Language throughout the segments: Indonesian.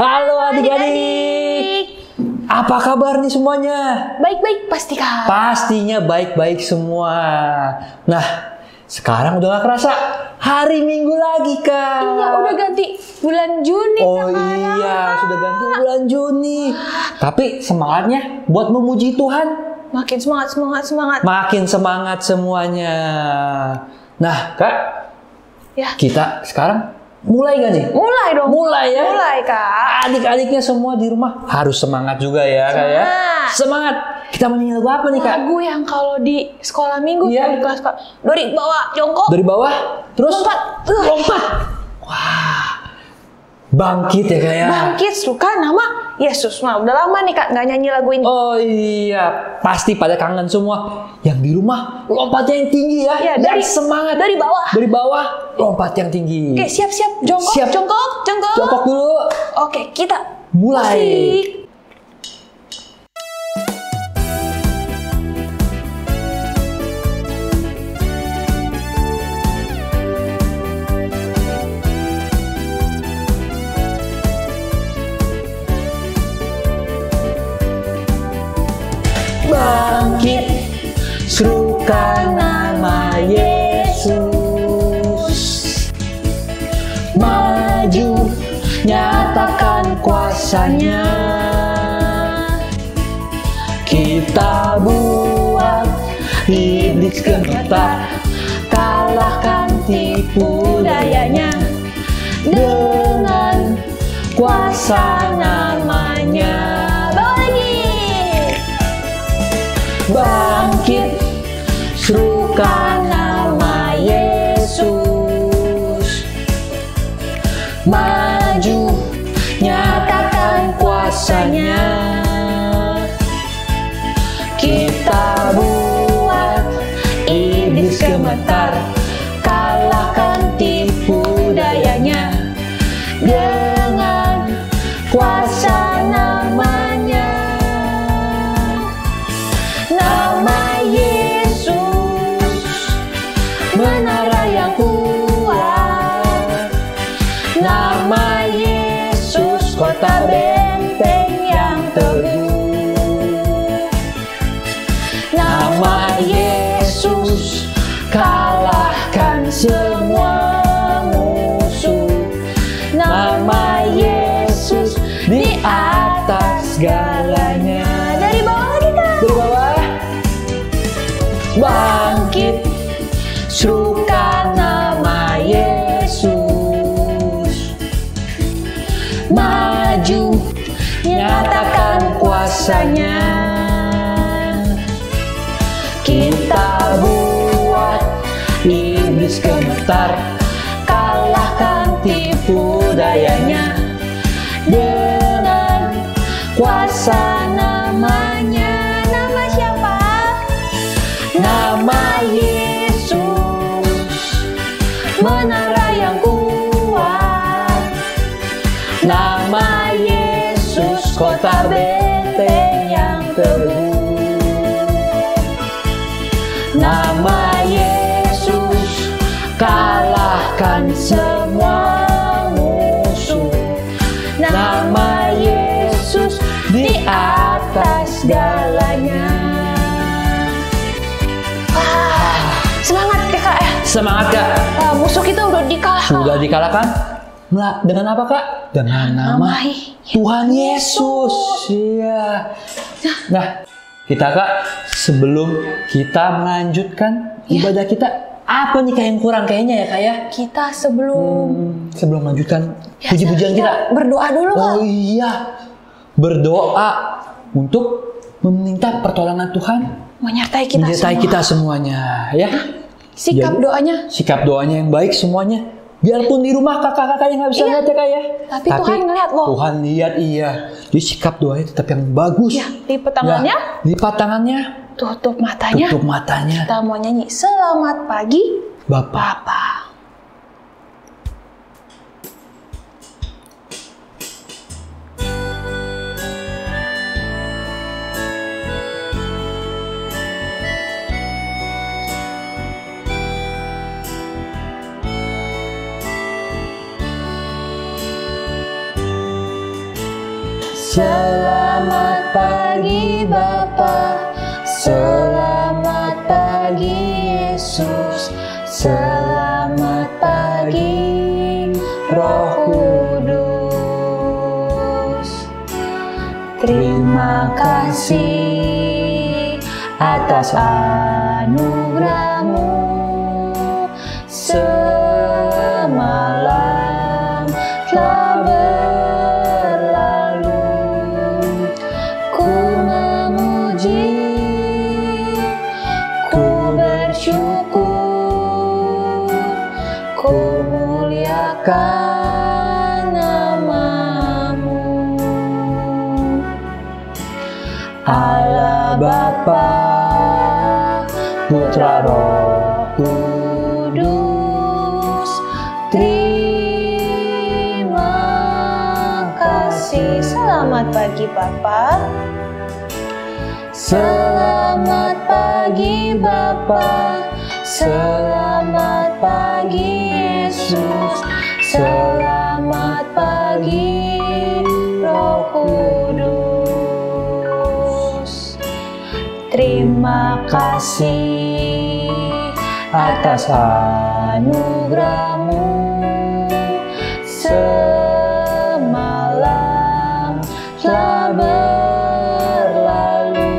Halo adik-adik. Apa kabar nih semuanya? Baik-baik pasti Kak. Pastinya baik-baik semua. Nah, sekarang udah gak kerasa hari Minggu lagi Kak. Iya, udah ganti bulan Juni sekarang. Iya, sudah ganti bulan Juni. Tapi semangatnya buat memuji Tuhan. Makin semangat. Makin semangat semuanya. Nah Kak, Ya. kita sekarang mulai gak nih? Mulai dong. Mulai ya? Mulai Kak. Adik-adiknya semua di rumah harus semangat juga ya Kak ya. Semangat. Kita mau nyanyi lagu apa nih Kak? Lagu yang kalau di sekolah minggu, Iya. di kelas Kak. Dari bawah jongkok. Dari bawah, terus Lompat. lompat. Wah, bangkit ya Kak ya. Bangkit suka nama Yesus. Nah, udah lama nih Kak nggak nyanyi lagu ini. Oh iya, pasti pada kangen semua. Yang di rumah lompatnya yang tinggi ya. Iya, Dan dari semangat. Dari bawah. Dari bawah lompat yang tinggi. Oke, siap-siap jongkok. Siap. Jongkok. Jongkok dulu. Oke, kita Mulai. musik. Bangkit, serukan nama Yesus. Maju, nyatakan kuasanya. Kita buat iblis gemetar, kalahkan tipu dayanya dengan kuasa namanya. Bangkit, serukan nama Yesus. Maju, nyatakan kuasanya. Kita buat iblis gemetar, kalahkan tipu dayanya dengan kuasa namanya. Nama Yesus, menara yang kuat. Nama Yesus, kota benteng yang teguh. Nama Yesus, kalahkan semua musuh. Nama Yesus, di atas segalanya. Dari bawah kita. Dari bawah. Bangkit, serukan nama Yesus. Maju, nyatakan kuasanya. Kita buat iblis gemetar, kalahkan tipu dayanya dengan kuasa namanya. Nama siapa? Nama Yesus, menara yang kuat. Nama Yesus, kota benteng yang teguh. Nama Yesus, kalahkan semua musuh. Nama Yesus, di atas segalanya. Semangat ya Kak ya. Semangat Kak. Musuh kita udah dikalahkan. Sudah dikalahkan. Nah, dengan apa Kak? Dengan nama Tuhan Yesus. Iya. Nah, kita Kak, sebelum kita melanjutkan ibadah kita, apa nih Kak yang kurang kayaknya ya Kak ya? Kita sebelum Melanjutkan puji-pujian kita. berdoa dulu Kak. Oh iya, berdoa untuk meminta pertolongan Tuhan Menyertai kita menyertai semua. kita semuanya ya. Sikap Jadi, doanya. Sikap doanya yang baik semuanya. Biarpun di rumah kakak-kakak yang nggak bisa lihat ya Kak ya. Tapi Tuhan ngeliat loh. Tuhan lihat iya. Jadi sikap doanya tetap yang bagus. Ya, lipat tangannya. Ya, lipat tangannya. Tutup matanya. Tutup matanya. Kita mau nyanyi Selamat Pagi Bapak. Bapa. Selamat pagi Bapa, selamat pagi Yesus, selamat pagi Roh Kudus. Terima kasih atas anugerah-Mu. Semalam telah berlalu, ku memuji, ku bersyukur, ku muliakan nama-Mu. Allah Bapa, Putra Roh Kudus, terima kasih. Selamat pagi Bapa. Selamat pagi Bapa, selamat pagi Yesus, selamat pagi Roh Kudus. Terima kasih atas anugerah-Mu. Semalam telah berlalu,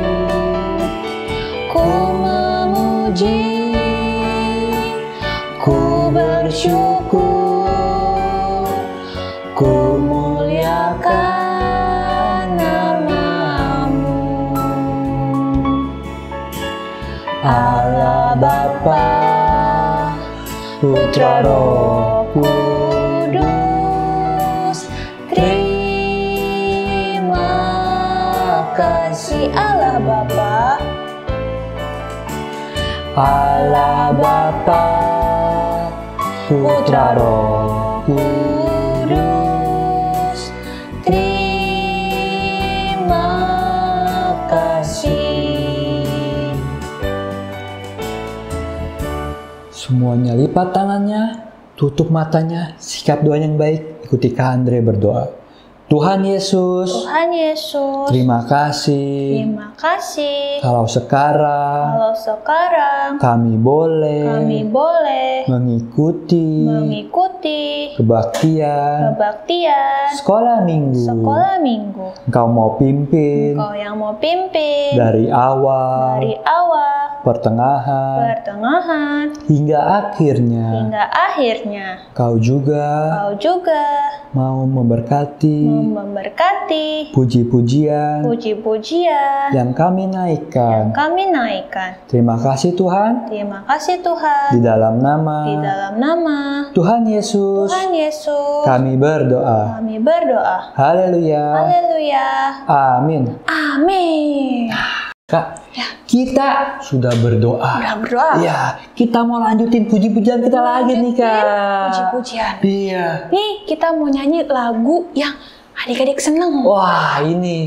ku memuji, ku bersyukur, ku muliakan nama-Mu. Allah Bapa, Putra Roh Kudus, terima kasih. Allah Bapa, Allah Bapa, Putra Roh Kudus, terima kasih. Semuanya lipat tangannya, tutup matanya, sikap doa yang baik, ikuti Kak Andre berdoa. Tuhan Yesus, Tuhan Yesus, terima kasih. terima kasih. Kalau sekarang kami boleh mengikuti kebaktian sekolah minggu. Engkau mau pimpin Engkau yang mau pimpin dari awal, pertengahan, hingga akhirnya. Kau juga mau memberkati puji-pujian yang kami naikkan. Terima kasih Tuhan. Di dalam nama Tuhan Yesus, kami berdoa. Haleluya. Amin. Kak, kita sudah berdoa. Ya, kita mau lanjutin puji-pujian kita lagi nih Kak. Puji-pujian. Iya. Nih kita mau nyanyi lagu yang adik-adik seneng. Wah, ini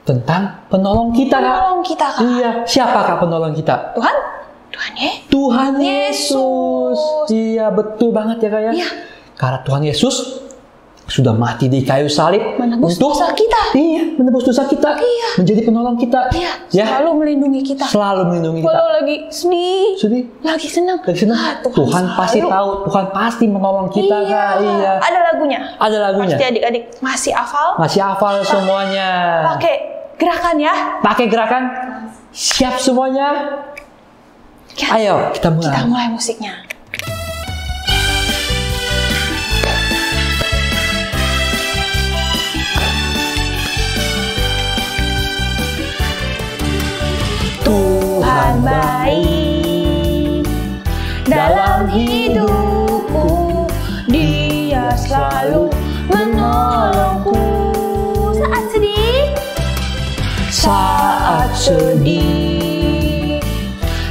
tentang penolong kita, Kak. Penolong kita, Kak. Iya, siapa Kak penolong kita? Tuhan Yesus. Iya, betul banget ya Kak ya. Iya. Karena Tuhan Yesus sudah mati di kayu salib Menebus dosa kita. Iya, menebus dosa kita. Iya. Menjadi penolong kita. Iya, Ya. selalu melindungi kita. Selalu melindungi kita. Walau lagi sedih, lagi senang. Tuhan pasti tahu, Tuhan pasti menolong kita, Iya. Kak. Iya. Ada lagunya. Adik-adik Masih hafal? masih hafal semuanya. Pakai gerakan ya. Pakai gerakan. Siap semuanya? Ya. Ayo, kita mulai. Kita mulai musiknya. Tuhan baik dalam hidupku, Dia selalu menolongku saat sedih,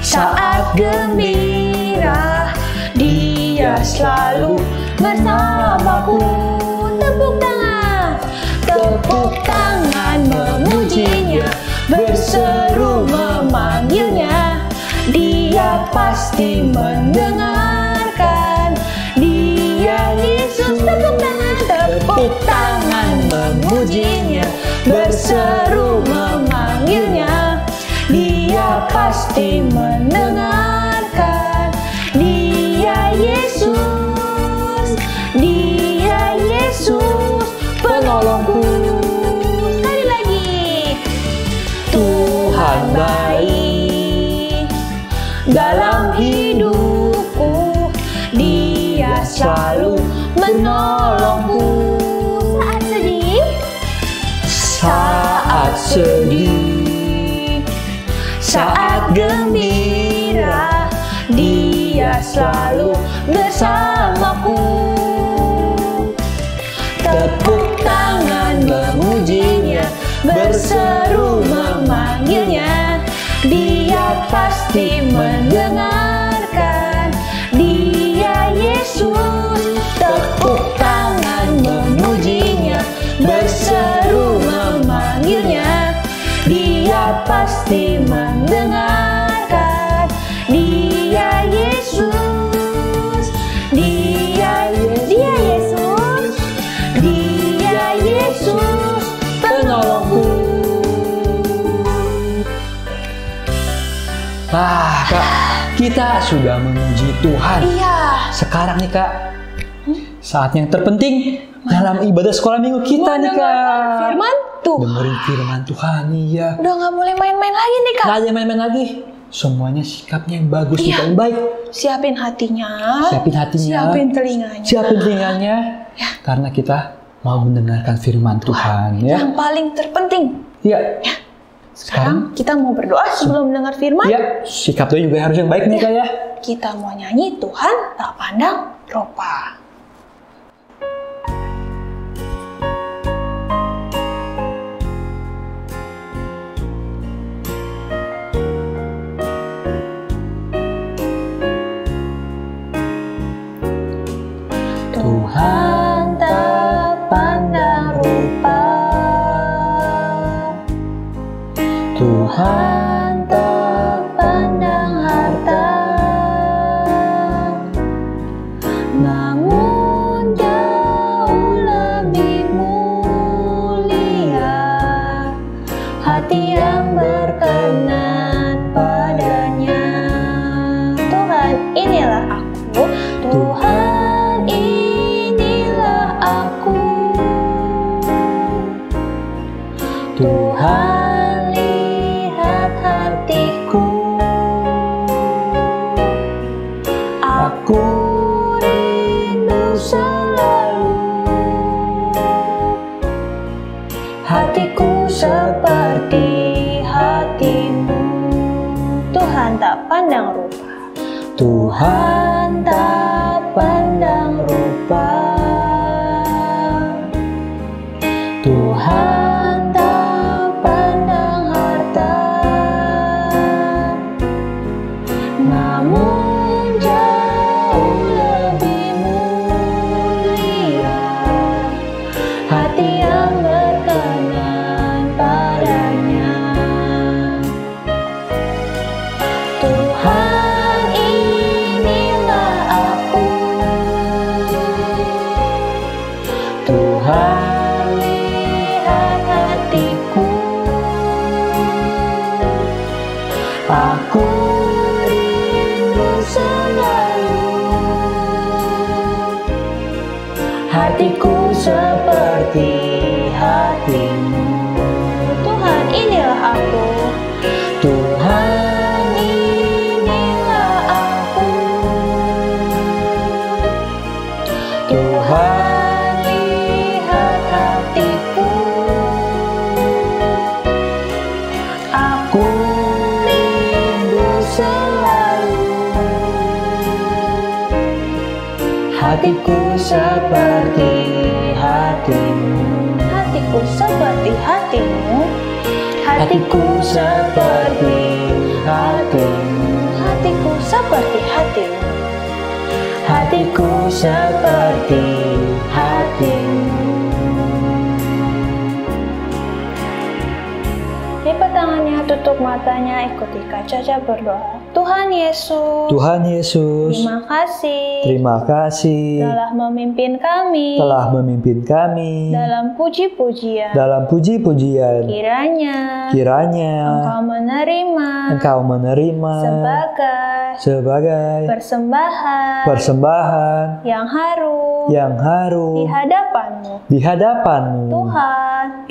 saat gembira, Dia selalu bersamaku. Tepuk tangan memujinya, berseru memanggilnya, Dia pasti mendengarkan. Dia Yesus. Tepuk tangan memuji memujinya, berseru memanggilnya, Dia pasti mendengarkan. Dia Yesus, Dia Yesus, penolongku. Sekali lagi, Tuhan baik dalam hidupku, Dia selalu menolongku. Saat sedih, saat gembira, Dia selalu bersamaku. Tepuk tangan memujinya, berseru memanggilnya, Dia pasti mendengarkan. Dia Yesus, tepuk tangan memujinya, berseru memanggilnya, Dia pasti mendengarkan. Dia Yesus, Dia Yesus, Dia Yesus, penolongku. Kak, kita sudah memuji Tuhan. Iya. Sekarang nih Kak, saat yang terpenting dalam ibadah sekolah minggu kita nih Kak. Firman Tuhan. Dengerin firman Tuhan, iya. Udah nggak boleh main-main lagi nih Kak. Nggak ada main-main lagi. Semuanya sikapnya yang bagus, Iya. yang baik. Siapin hatinya. Siapin hatinya. Siapin telinganya. Siapin telinganya. Ya. Karena kita mau mendengarkan firman Tuhan, ya. Yang paling terpenting. Iya. Sekarang kita mau berdoa sebelum mendengar firman. Iya, sikap doa juga harus yang baik nih Kak ya. Kita mau nyanyi Tuhan tak pandang rupa. Tuhan tak pandang rupa, Tuhan tak pandang harta, namun jauh lebih mulia hati yang berkenan padanya. Tuhan, inilah aku. Tuhan, inilah aku. Tuhan, lihat hatiku. Aku rindu selalu hatiku seperti hatimu. Tuhan tak pandang rupa, Tuhan tak pandang rupa, Tuhan tak pandang harta, namun jauh lebih mulia hati yang berkenan padanya. Tuhan, inilah aku. Tuhan, lihat hatiku. Aku rindu selalu hatiku seperti hatimu. Tuhan, inilah aku. Tuhan, inilah aku. Tuhan, lihat hatiku. Aku rindu selalu hatiku seperti hatimu. Hatiku seperti hatimu. Hatiku seperti hatimu. Hatiku seperti hatimu. Hatiku seperti hatimu. Lipat tangannya, tutup matanya, ikuti Kak Caca berdoa. Tuhan Yesus, Tuhan Yesus, terima kasih telah memimpin kami dalam puji-pujian. Kiranya Engkau menerima sebagai persembahan yang harum di hadapanmu.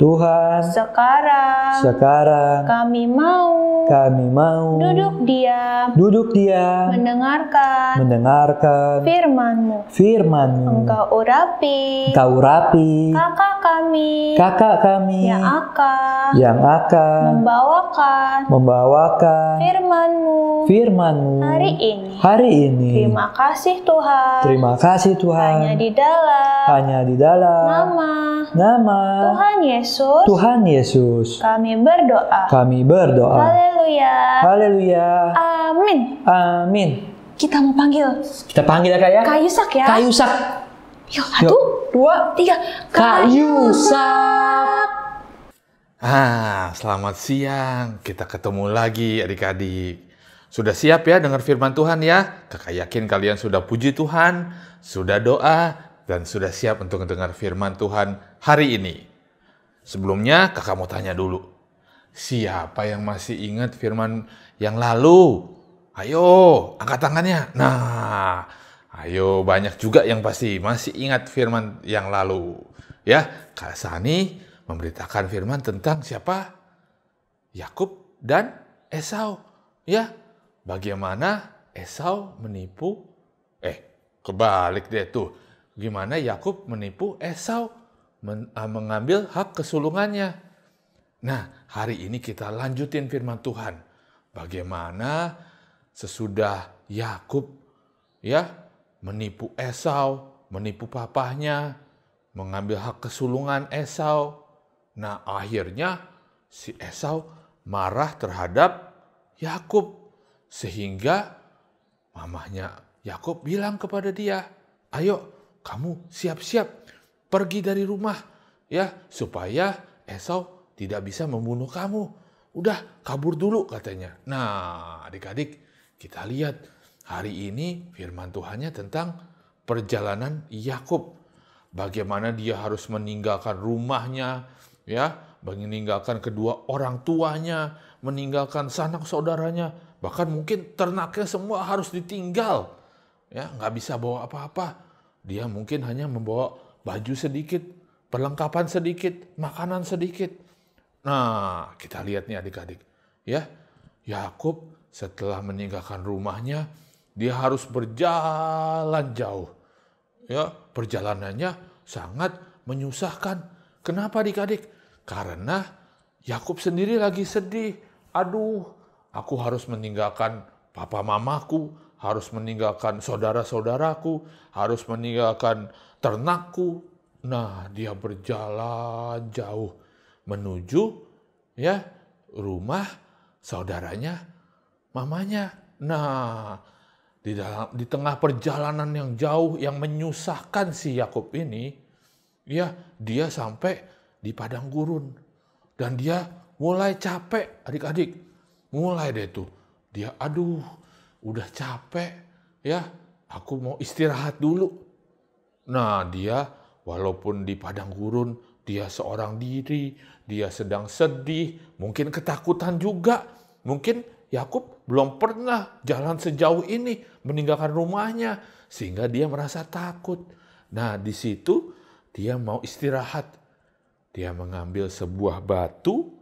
Tuhan, sekarang kami mau duduk diam mendengarkan firman-Mu. Engkau urapi kakak kami yang akan membawakan firman-Mu hari ini. Terima kasih Tuhan. Hanya di dalam nama Tuhan Yesus kami berdoa. Haleluya. Amin. Kita mau panggil Kita panggil ya Kak ya. Kak Yusak ya. Kak Yusak. Yuk, 1, 2, 3. Kak Yusak. Selamat siang. Kita ketemu lagi adik-adik. Sudah siap ya dengar firman Tuhan ya? Kakak yakin kalian sudah puji Tuhan, sudah doa, dan sudah siap untuk mendengar firman Tuhan hari ini. Sebelumnya kakak mau tanya dulu. Siapa yang masih ingat firman yang lalu? Ayo, angkat tangannya. Nah, ayo banyak juga yang pasti masih ingat firman yang lalu. Ya, Kak Sani memberitakan firman tentang siapa? Yakub dan Esau. Ya, bagaimana Esau menipu? Kebalik deh tuh. Gimana Yakub menipu Esau mengambil hak kesulungannya. Nah, hari ini kita lanjutin firman Tuhan. Bagaimana sesudah Yakub ya menipu Esau, menipu papahnya, mengambil hak kesulungan Esau. Nah, akhirnya si Esau marah terhadap Yakub sehingga mamahnya Yakub bilang kepada dia, "Ayo, kamu siap-siap pergi dari rumah ya supaya Esau tidak bisa membunuh kamu. Udah kabur dulu," katanya. Nah, adik-adik, kita lihat hari ini firman Tuhannya tentang perjalanan Yakub. Bagaimana dia harus meninggalkan rumahnya, ya, meninggalkan kedua orang tuanya, meninggalkan sanak saudaranya, bahkan mungkin ternaknya semua harus ditinggal. Ya, nggak bisa bawa apa-apa. Dia mungkin hanya membawa baju sedikit, perlengkapan sedikit, makanan sedikit. Nah, kita lihat nih adik-adik. Ya, Yakub setelah meninggalkan rumahnya, dia harus berjalan jauh. Ya, perjalanannya sangat menyusahkan. Kenapa adik-adik? Karena Yakub sendiri lagi sedih. Aduh, aku harus meninggalkan papa mamaku, harus meninggalkan saudara-saudaraku, harus meninggalkan ternakku. Nah, dia berjalan jauh menuju ya rumah saudaranya, mamanya. Nah, di tengah perjalanan yang jauh yang menyusahkan si Yakub ini, ya dia sampai di padang gurun dan dia mulai capek, adik-adik. Mulai deh tuh dia, aduh, udah capek ya, aku mau istirahat dulu. Nah, dia walaupun di padang gurun, dia seorang diri, dia sedang sedih, mungkin ketakutan juga. Mungkin Yakub belum pernah jalan sejauh ini, meninggalkan rumahnya, sehingga dia merasa takut. Nah, di situ dia mau istirahat. Dia mengambil sebuah batu,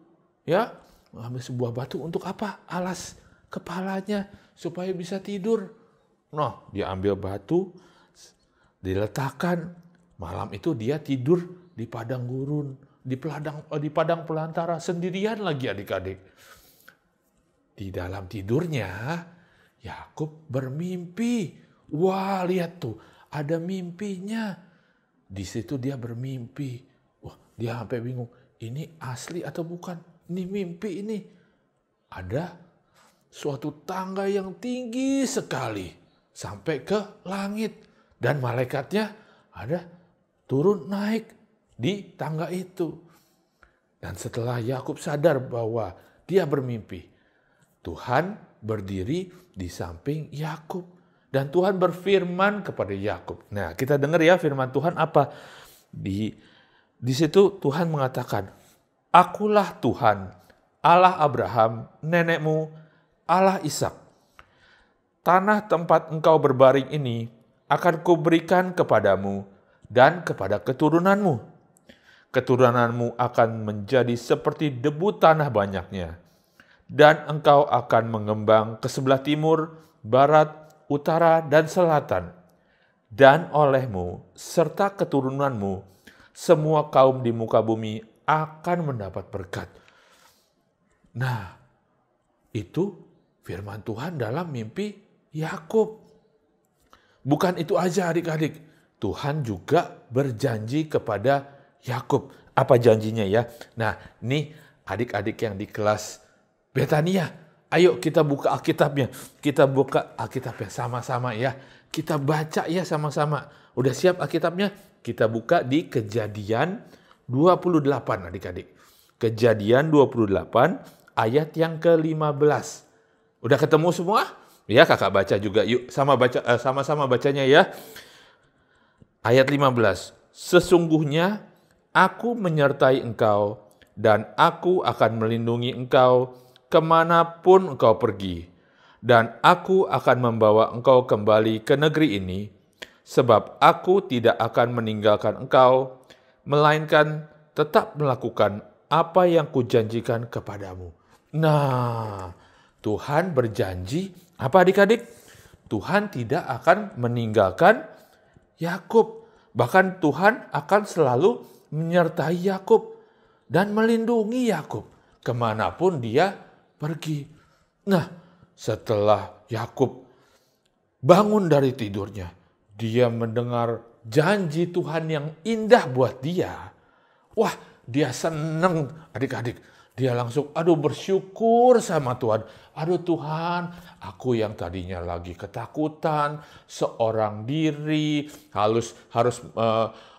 ya, mengambil sebuah batu untuk apa? Alas kepalanya supaya bisa tidur. Nah, dia ambil batu, diletakkan. Malam itu dia tidur di padang gurun, di padang belantara sendirian lagi adik-adik. Di dalam tidurnya, Yakub bermimpi. Wah, lihat tuh, ada mimpinya. Di situ dia bermimpi. Wah, dia sampai bingung. Ini asli atau bukan? Ini mimpi ini. Ada suatu tangga yang tinggi sekali sampai ke langit. Dan malaikatnya ada turun naik di tangga itu. Dan setelah Yakub sadar bahwa dia bermimpi, Tuhan berdiri di samping Yakub dan Tuhan berfirman kepada Yakub. Nah, kita dengar ya firman Tuhan apa? Di situ Tuhan mengatakan, "Akulah Tuhan, Allah Abraham, nenekmu, Allah Ishak. Tanah tempat engkau berbaring ini akan kuberikan kepadamu dan kepada keturunanmu. Keturunanmu akan menjadi seperti debu tanah banyaknya, dan engkau akan mengembang ke sebelah timur, barat, utara, dan selatan. Dan olehmu serta keturunanmu, semua kaum di muka bumi akan mendapat berkat." Nah, itu firman Tuhan dalam mimpi Yakub. Bukan itu aja adik-adik, Tuhan juga berjanji kepada Yakub. Apa janjinya ya? Nah, ini adik-adik yang di kelas Betania, ayo kita buka Alkitabnya. Kita buka Alkitabnya sama-sama ya. Kita baca ya sama-sama. Udah siap Alkitabnya? Kita buka di Kejadian 28 adik-adik. Kejadian 28 ayat yang ke-15. Udah ketemu semua? Ya, kakak baca juga. Yuk sama-sama bacanya ya. Ayat 15. "Sesungguhnya aku menyertai engkau dan aku akan melindungi engkau kemanapun engkau pergi. Dan aku akan membawa engkau kembali ke negeri ini, sebab aku tidak akan meninggalkan engkau, melainkan tetap melakukan apa yang kujanjikan kepadamu." Nah, Tuhan berjanji, apa adik-adik? Tuhan tidak akan meninggalkan Yakub. Bahkan Tuhan akan selalu menyertai Yakub dan melindungi Yakub kemanapun dia pergi. Nah, setelah Yakub bangun dari tidurnya, dia mendengar janji Tuhan yang indah buat dia. Wah, dia senang adik-adik. Dia langsung, bersyukur sama Tuhan. Tuhan, aku yang tadinya lagi ketakutan, seorang diri, harus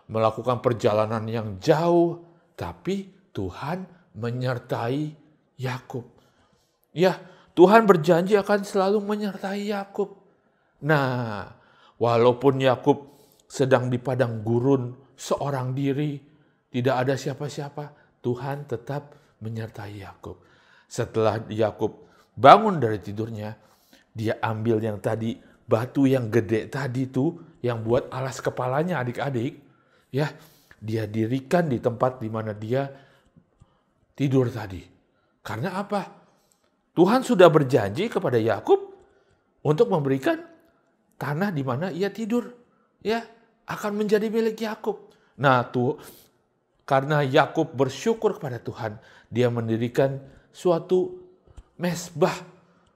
melakukan perjalanan yang jauh. Tapi Tuhan menyertai Yakub. Ya, Tuhan berjanji akan selalu menyertai Yakub. Nah, walaupun Yakub sedang di padang gurun, seorang diri, tidak ada siapa-siapa, Tuhan tetap menyertai Yakub. Setelah Yakub bangun dari tidurnya, dia ambil yang tadi, batu yang gede tadi tuh, yang buat alas kepalanya adik-adik, ya, dia dirikan di tempat di mana dia tidur tadi. Karena apa? Tuhan sudah berjanji kepada Yakub untuk memberikan tanah di mana ia tidur, ya, akan menjadi milik Yakub. Nah, karena Yakub bersyukur kepada Tuhan, dia mendirikan suatu mezbah.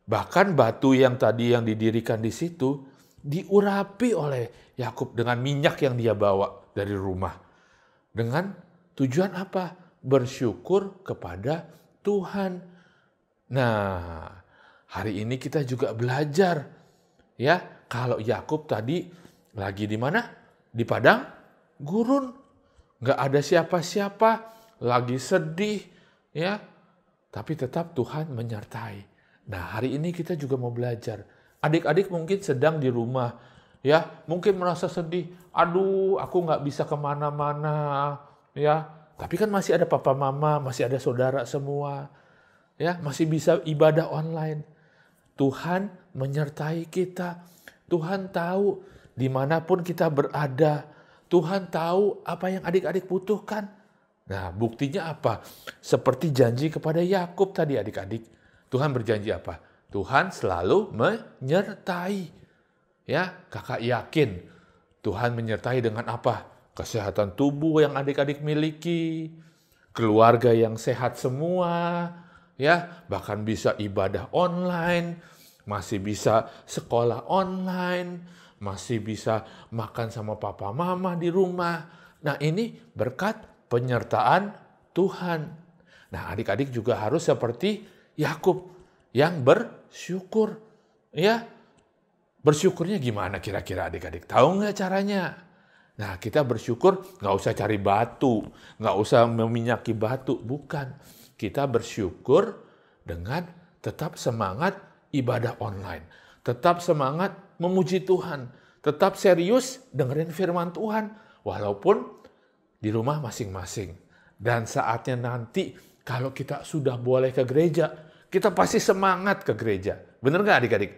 Bahkan batu yang tadi yang didirikan di situ diurapi oleh Yakub dengan minyak yang dia bawa dari rumah. Dengan tujuan apa? Bersyukur kepada Tuhan. Nah, hari ini kita juga belajar ya, kalau Yakub tadi lagi di mana? Di padang gurun. Nggak ada siapa-siapa, lagi sedih, ya. Tapi tetap Tuhan menyertai. Nah, hari ini kita juga mau belajar. Adik-adik mungkin sedang di rumah, ya. Mungkin merasa sedih. Aku nggak bisa kemana-mana, ya. Tapi kan masih ada papa mama, masih ada saudara semua, ya. Masih bisa ibadah online. Tuhan menyertai kita. Tuhan tahu dimanapun kita berada. Tuhan tahu apa yang adik-adik butuhkan. Nah, buktinya apa? Seperti janji kepada Yakub tadi adik-adik. Tuhan berjanji apa? Tuhan selalu menyertai. Ya, kakak yakin Tuhan menyertai dengan apa? Kesehatan tubuh yang adik-adik miliki, keluarga yang sehat semua, ya, bahkan bisa ibadah online, masih bisa sekolah online, masih bisa makan sama papa mama di rumah. Nah, ini berkat penyertaan Tuhan. Nah, adik-adik juga harus seperti Yakub yang bersyukur. Ya, bersyukurnya gimana kira-kira adik-adik? Tahu nggak caranya? Nah, kita bersyukur nggak usah cari batu, nggak usah meminyaki batu. Bukan. Kita bersyukur dengan tetap semangat ibadah online. Tetap semangat memuji Tuhan. Tetap serius dengerin firman Tuhan. Walaupun di rumah masing-masing. Dan saatnya nanti kalau kita sudah boleh ke gereja, kita pasti semangat ke gereja. Benar nggak adik-adik?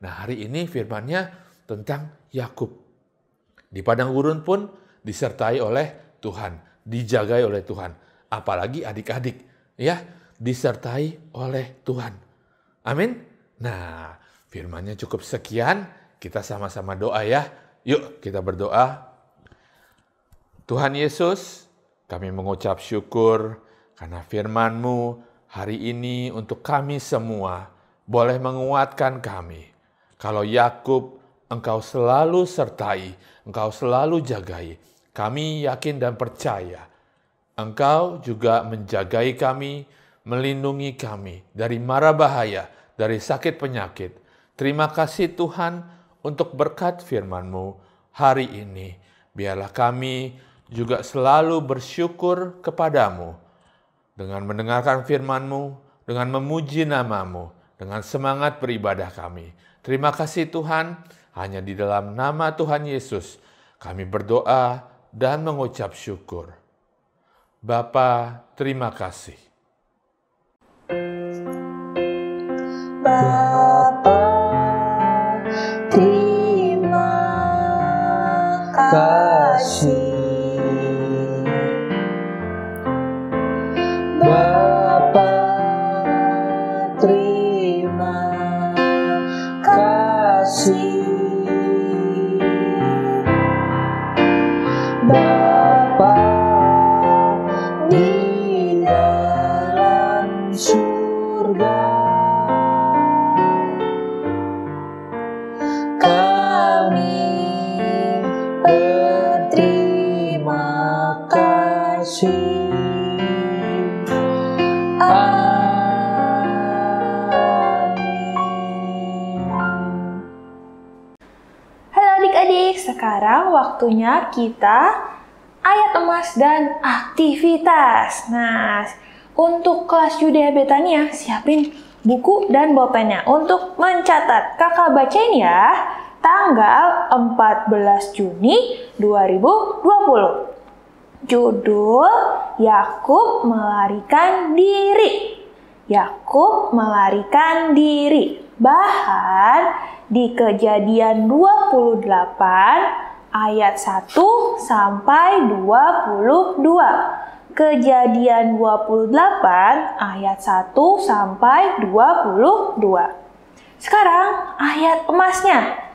Nah, hari ini firman-Nya tentang Yakub. Di padang gurun pun disertai oleh Tuhan, dijagai oleh Tuhan. Apalagi adik-adik, ya, disertai oleh Tuhan. Amin. Nah, firman-Nya cukup sekian. Kita sama-sama doa ya. Yuk kita berdoa. Tuhan Yesus, kami mengucap syukur karena firman-Mu hari ini untuk kami semua boleh menguatkan kami. Kalau Yakub, Engkau selalu sertai, Engkau selalu jagai. Kami yakin dan percaya. Engkau juga menjagai kami, melindungi kami dari mara bahaya, dari sakit penyakit. Terima kasih Tuhan untuk berkat firman-Mu hari ini. Biarlah kami juga selalu bersyukur kepadamu dengan mendengarkan firman-Mu, dengan memuji nama-Mu, dengan semangat beribadah kami. Terima kasih Tuhan, hanya di dalam nama Tuhan Yesus kami berdoa dan mengucap syukur. Bapa, terima kasih. Bapa, terima kasih. Bapa, terima kasih. Bapa di dalam surga, kami berterima kasih. Adik-adik, sekarang waktunya kita ayat emas dan aktivitas. Nah, untuk kelas Yudea Betania, siapin buku dan bolpennya untuk mencatat. Kakak bacain ya, tanggal 14 Juni 2020. Judul, Yakub melarikan diri. Yakub melarikan diri. Bahan di Kejadian 28 ayat 1 sampai 22. Kejadian 28 ayat 1 sampai 22. Sekarang ayat emasnya.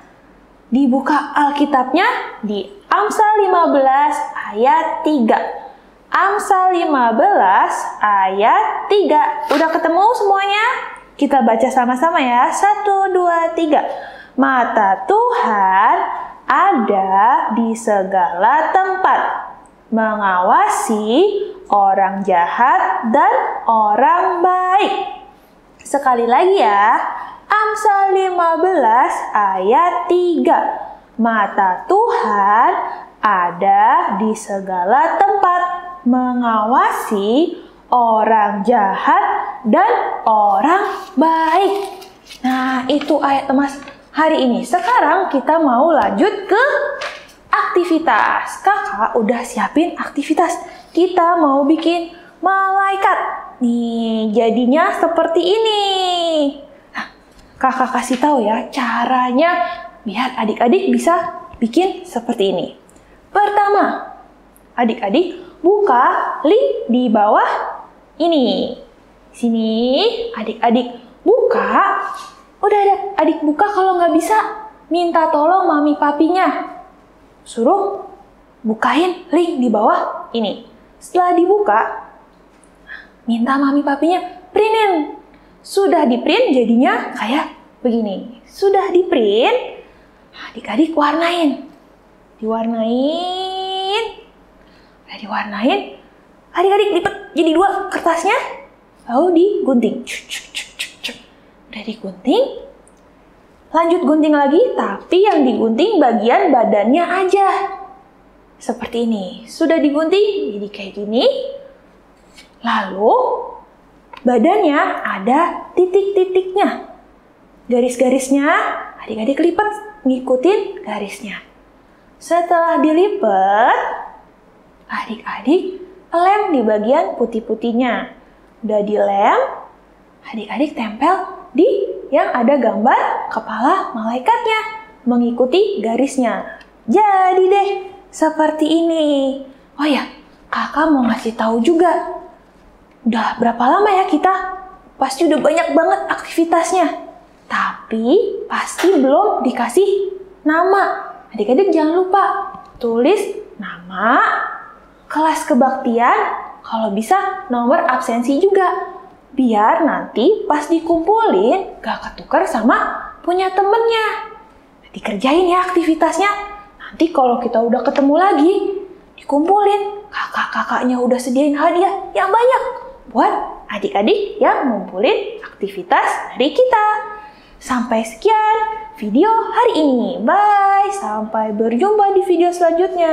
Dibuka Alkitabnya di Amsal 15 ayat 3. Amsal 15 ayat 3. Udah ketemu semuanya? Kita baca sama-sama ya. 1, 2, 3. Mata Tuhan ada di segala tempat, mengawasi orang jahat dan orang baik. Sekali lagi ya. Amsal 15 ayat 3. Mata Tuhan ada di segala tempat, mengawasi orang jahat dan orang baik. Nah, itu ayat emas hari ini. Sekarang kita mau lanjut ke aktivitas. Kakak udah siapin aktivitas. Kita mau bikin malaikat. Nih, jadinya seperti ini. Nah, kakak kasih tahu ya caranya biar adik-adik bisa bikin seperti ini. Pertama, adik-adik buka link di bawah ini. Sini, adik-adik buka. Udah ada, adik buka. Kalau nggak bisa, minta tolong mami papinya. Suruh bukain link di bawah ini. Setelah dibuka, minta mami papinya printin. Sudah di print jadinya kayak begini. Sudah di print, adik-adik warnain. Diwarnain. Udah diwarnain. Adik-adik lipat jadi 2 kertasnya. Lalu digunting. Udah digunting. Lanjut gunting lagi, tapi yang digunting bagian badannya aja. Seperti ini. Sudah digunting, jadi kayak gini. Lalu badannya ada titik-titiknya. Garis-garisnya adik-adik lipat ngikutin garisnya. Setelah dilipat, adik-adik lem di bagian putih-putihnya. Udah dilem, adik-adik tempel di yang ada gambar kepala malaikatnya, mengikuti garisnya. Jadi deh, seperti ini. Oh ya, kakak mau ngasih tahu juga. Udah berapa lama ya kita? Pasti udah banyak banget aktivitasnya. Tapi pasti belum dikasih nama. Adik-adik jangan lupa tulis nama, kelas kebaktian, kalau bisa nomor absensi juga. Biar nanti pas dikumpulin gak ketukar sama punya temennya. Dikerjain ya aktivitasnya. Nanti kalau kita udah ketemu lagi, dikumpulin. Kakak-kakaknya udah sediain hadiah yang banyak buat adik-adik yang ngumpulin aktivitas dari kita. Sampai sekian video hari ini. Bye. Sampai berjumpa di video selanjutnya.